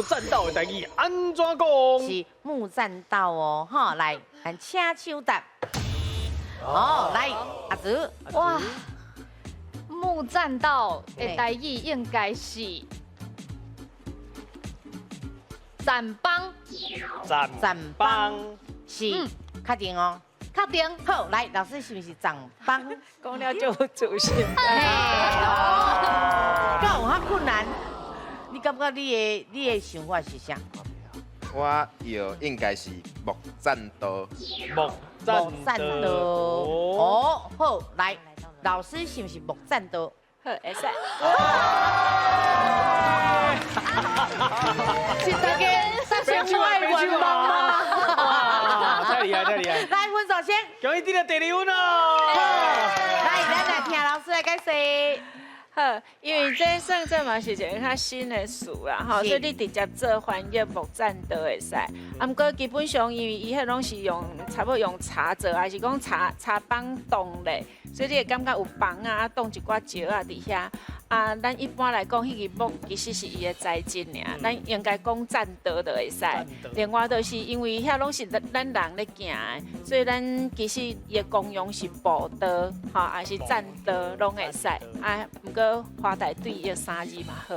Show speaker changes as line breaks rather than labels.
木栈道的代志安怎讲？
是木栈道哦，哈，来，咱请手答。哦，来，阿竹，
哇，木栈道的台语应该是站帮，
站帮，
是，确定哦。
确定。
好，来，老师是不是站帮？
讲了就有自信。
嘿，敢有遐困难？你感觉你的想法是啥？
我有应该是木栈道。
木
栈道。哦，好，来，老师是不是木栈道？
好，会使。
是大家先爱玩吗？
哇，太厉害，太厉害！
来，分首先，
恭喜你的第二分哦！
来，咱来听老师来解释。
好，因为这算这嘛是一个较新的词啦，吼，所以你直接做翻译木栈道会使。啊，毋过基本上因为伊迄拢是用差不多用茶做，还是讲茶帮洞咧，所以你会感觉有帮啊，冻一寡石啊伫遐。啊，咱一般来讲，迄个木其实是伊的材质尔，咱应该讲栈道就会使。另外就是因为遐拢是咱人咧行的，所以咱其实伊的功用是步道，吼，还是栈道拢会使。啊，毋过花台对伊的衫字嘛好。